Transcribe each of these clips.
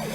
Salam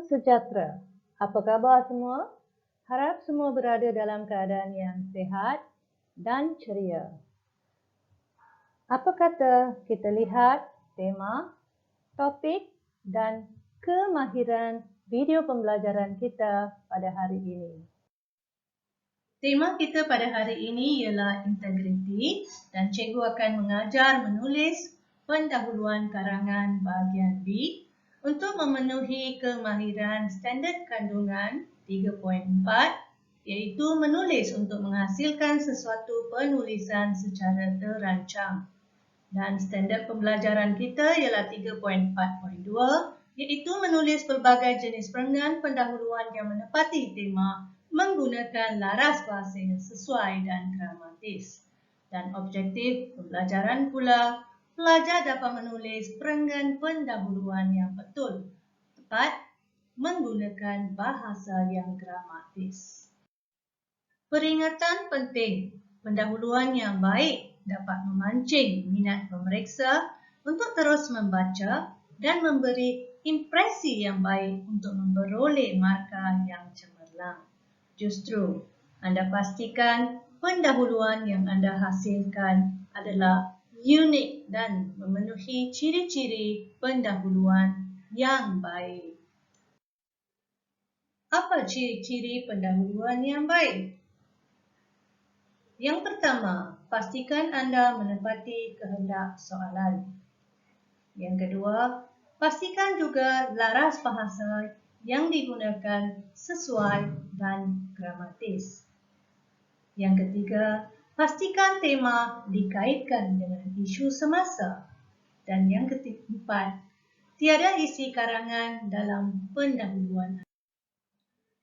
sejahtera. Apa khabar semua? Harap semua berada dalam keadaan yang sihat dan ceria. Apa kata kita lihat tema, topik dan kemahiran video pembelajaran kita pada hari ini. Tema kita pada hari ini ialah integriti dan cikgu akan mengajar menulis pendahuluan karangan bahagian B untuk memenuhi kemahiran standard kandungan 3.4 iaitu menulis untuk menghasilkan sesuatu penulisan secara terancang. Dan standard pembelajaran kita ialah 3.4.2 iaitu menulis pelbagai jenis perenggan pendahuluan yang menepati tema menggunakan laras bahasa yang sesuai dan gramatis. Dan objektif pembelajaran pula, pelajar dapat menulis perenggan pendahuluan yang betul, tepat, menggunakan bahasa yang gramatis. Peringatan penting, pendahuluan yang baik dapat memancing minat pemeriksa untuk terus membaca dan memberi impresi yang baik untuk memperoleh markah yang cemerlang. Justru, anda pastikan pendahuluan yang anda hasilkan adalah unik dan memenuhi ciri-ciri pendahuluan yang baik. Apa ciri-ciri pendahuluan yang baik? Yang pertama, pastikan anda menepati kehendak soalan. Yang kedua, pastikan juga laras bahasa yang digunakan sesuai dan gramatis. Yang ketiga, pastikan tema dikaitkan dengan isu semasa. Dan yang keempat, tiada isi karangan dalam pendahuluan.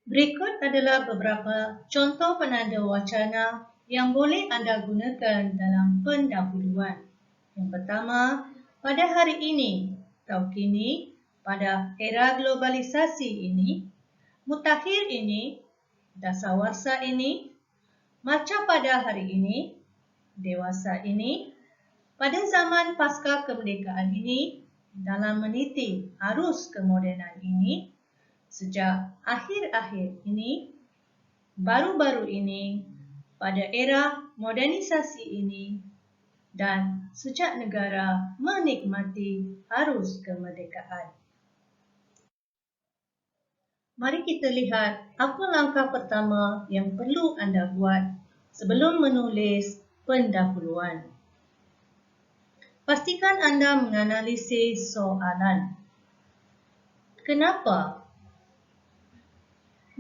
Berikut adalah beberapa contoh penanda wacana yang boleh anda gunakan dalam pendahuluan. Yang pertama, pada hari ini, atau kini, pada era globalisasi ini, mutakhir ini, dasawarsa ini, macam pada hari ini, dewasa ini, pada zaman pasca kemerdekaan ini, dalam meniti arus kemodenan ini, sejak akhir-akhir ini, baru-baru ini, pada era modernisasi ini, dan sejak negara menikmati arus kemerdekaan. Mari kita lihat apa langkah pertama yang perlu anda buat sebelum menulis pendahuluan. Pastikan anda menganalisis soalan. Kenapa?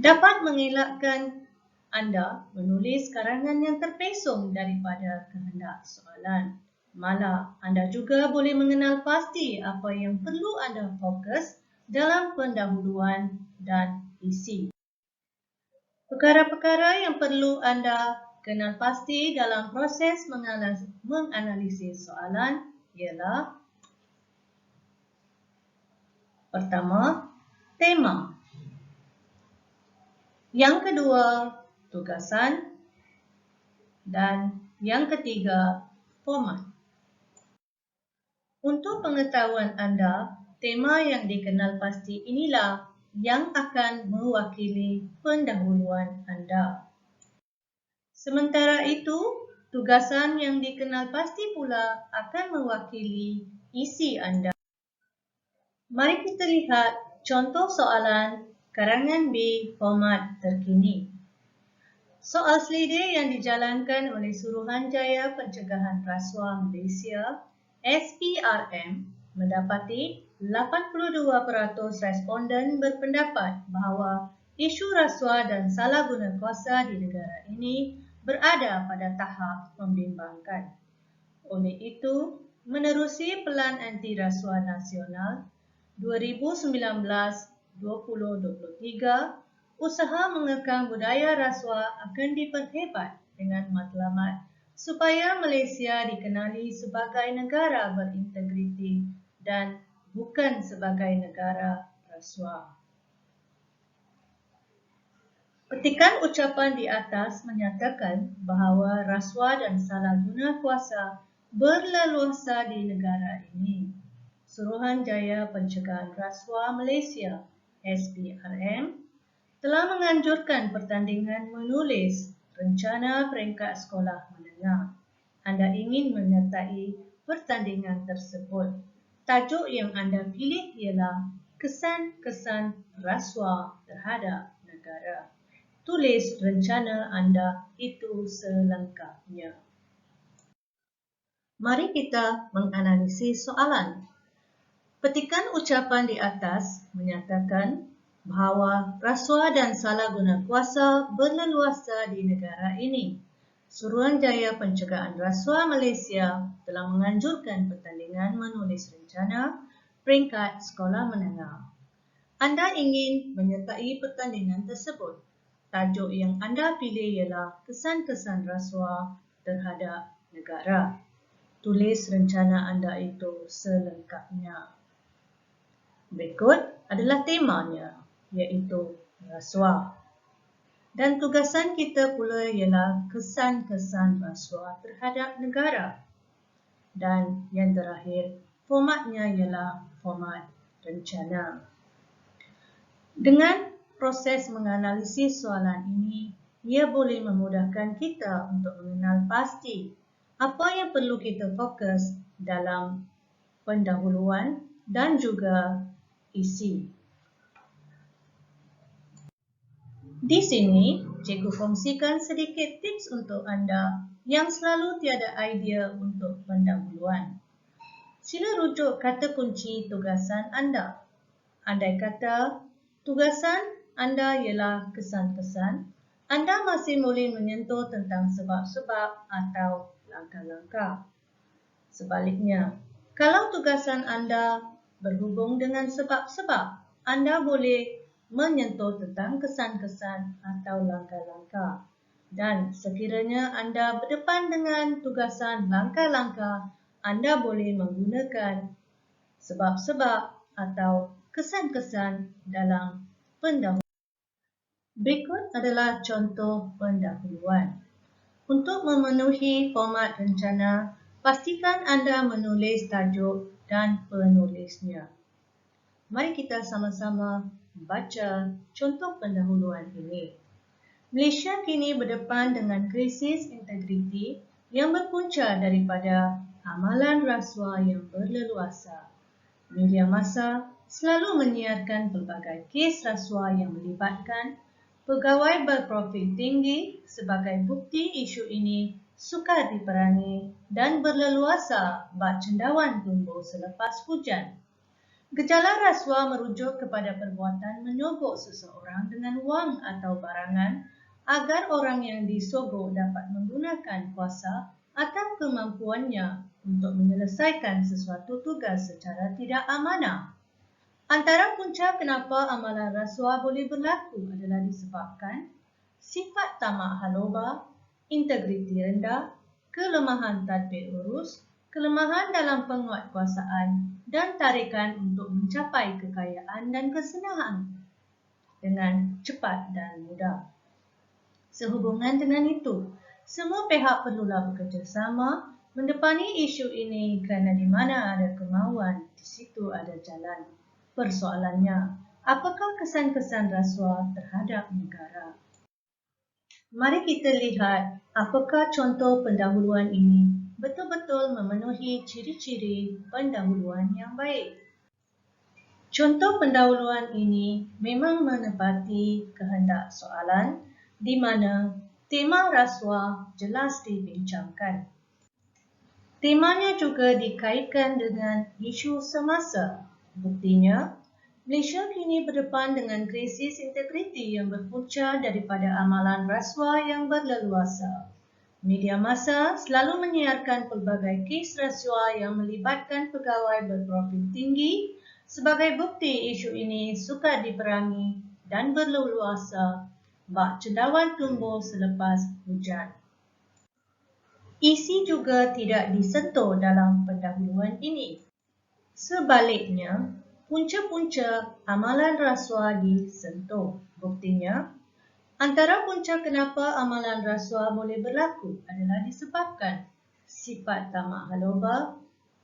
Dapat mengelakkan anda menulis karangan yang terpesong daripada kehendak soalan. Malah, anda juga boleh mengenal pasti apa yang perlu anda fokus dalam pendahuluan dan isi. Perkara-perkara yang perlu anda kenal pasti dalam proses menganalisis soalan ialah: pertama, tema. Yang kedua, tugasan. Dan yang ketiga, format. Untuk pengetahuan anda, tema yang dikenal pasti inilah yang akan mewakili pendahuluan anda. Sementara itu, tugasan yang dikenal pasti pula akan mewakili isi anda. Mari kita lihat contoh soalan karangan B format terkini. Soal selidih yang dijalankan oleh Suruhanjaya Pencegahan Rasuah Malaysia SPRM mendapati 82% responden berpendapat bahawa isu rasuah dan salah guna kuasa di negara ini berada pada tahap membimbangkan. Oleh itu, menerusi Pelan Anti Rasuah Nasional 2019-2023, usaha mengekang budaya rasuah akan diperhebat dengan matlamat supaya Malaysia dikenali sebagai negara berintegriti dan bukan sebagai negara rasuah. Petikan ucapan di atas menyatakan bahawa rasuah dan salah guna kuasa berleluasa di negara ini. Suruhanjaya Pencegahan Rasuah Malaysia (SPRM) telah menganjurkan pertandingan menulis rencana peringkat sekolah menengah. Anda ingin menyertai pertandingan tersebut. Tajuk yang anda pilih ialah kesan-kesan rasuah terhadap negara. Tulis rencana anda itu selengkapnya. Mari kita menganalisis soalan. Petikan ucapan di atas menyatakan bahawa rasuah dan salah guna kuasa berleluasa di negara ini. Suruhanjaya Pencegahan Rasuah Malaysia telah menganjurkan pertandingan menulis rencana peringkat sekolah menengah. Anda ingin menyertai pertandingan tersebut. Tajuk yang anda pilih ialah kesan-kesan rasuah terhadap negara. Tulis rencana anda itu selengkapnya. Berikut adalah temanya, iaitu rasuah. Dan tugasan kita pula ialah kesan-kesan rasuah terhadap negara. Dan yang terakhir, formatnya ialah format rencana. Dengan proses menganalisis soalan ini, ia boleh memudahkan kita untuk mengenal pasti apa yang perlu kita fokus dalam pendahuluan dan juga isi. Di sini, cikgu kongsikan sedikit tips untuk anda yang selalu tiada idea untuk pendahuluan. Sila rujuk kata kunci tugasan anda. Andai kata tugasan anda ialah kesan-kesan, anda masih boleh menyentuh tentang sebab-sebab atau langkah-langkah. Sebaliknya, kalau tugasan anda berhubung dengan sebab-sebab, anda boleh menyentuh tentang kesan-kesan atau langkah-langkah. Dan sekiranya anda berdepan dengan tugasan langkah-langkah, anda boleh menggunakan sebab-sebab atau kesan-kesan dalam pendahuluan. Berikut adalah contoh pendahuluan. Untuk memenuhi format rencana, pastikan anda menulis tajuk dan penulisnya. Mari kita sama-sama baca contoh pendahuluan ini. Malaysia kini berdepan dengan krisis integriti yang berpunca daripada amalan rasuah yang berleluasa. Media massa selalu menyiarkan pelbagai kes rasuah yang melibatkan pegawai berprofil tinggi sebagai bukti isu ini sukar diperangi dan berleluasa bak cendawan tumbuh selepas hujan. Gejala rasuah merujuk kepada perbuatan menyogok seseorang dengan wang atau barangan agar orang yang disogok dapat menggunakan kuasa atau kemampuannya untuk menyelesaikan sesuatu tugas secara tidak amanah. Antara punca kenapa amalan rasuah boleh berlaku adalah disebabkan sifat tamak haloba, integriti rendah, kelemahan tadbir urus, kelemahan dalam penguatkuasaan dan tarikan untuk mencapai kekayaan dan kesenangan dengan cepat dan mudah. Sehubungan dengan itu, semua pihak perlulah bekerjasama mendepani isu ini kerana di mana ada kemauan, di situ ada jalan. Persoalannya, apakah kesan-kesan rasuah terhadap negara? Mari kita lihat apakah contoh pendahuluan ini betul-betul memenuhi ciri-ciri pendahuluan yang baik. Contoh pendahuluan ini memang menepati kehendak soalan di mana tema rasuah jelas dibincangkan. Temanya juga dikaitkan dengan isu semasa. Buktinya, Malaysia kini berdepan dengan krisis integriti yang berpunca daripada amalan rasuah yang berleluasa. Media massa selalu menyiarkan pelbagai kes rasuah yang melibatkan pegawai berprofil tinggi sebagai bukti isu ini sukar diperangi dan berleluasa bak cendawan tumbuh selepas hujan. Isi juga tidak disentuh dalam pendahuluan ini. Sebaliknya, punca-punca amalan rasuah disentuh. Buktinya, antara punca kenapa amalan rasuah boleh berlaku adalah disebabkan sifat tamak haloba,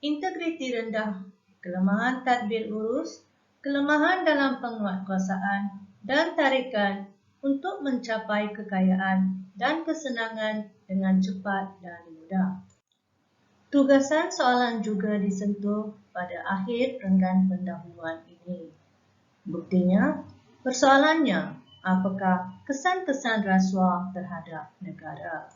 integriti rendah, kelemahan tadbir urus, kelemahan dalam penguatkuasaan dan tarikan untuk mencapai kekayaan dan kesenangan dengan cepat dan mudah. Tugasan soalan juga disentuh pada akhir renggan pendahuluan ini. Buktinya, persoalannya, apakah kesan-kesan rasuah terhadap negara?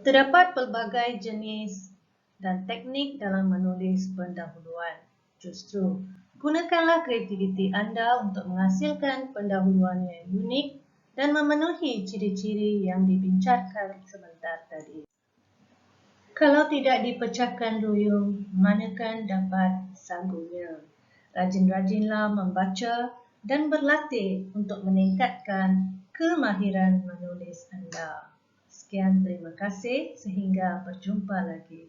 Terdapat pelbagai jenis dan teknik dalam menulis pendahuluan. Justru, gunakanlah kreativiti anda untuk menghasilkan pendahuluan yang unik dan memenuhi ciri-ciri yang dibincangkan sebentar tadi. Kalau tidak dipecahkan duyung, manakan dapat sanggupnya. Rajin-rajinlah membaca dan berlatih untuk meningkatkan kemahiran menulis anda. Sekian, terima kasih. Sehingga berjumpa lagi.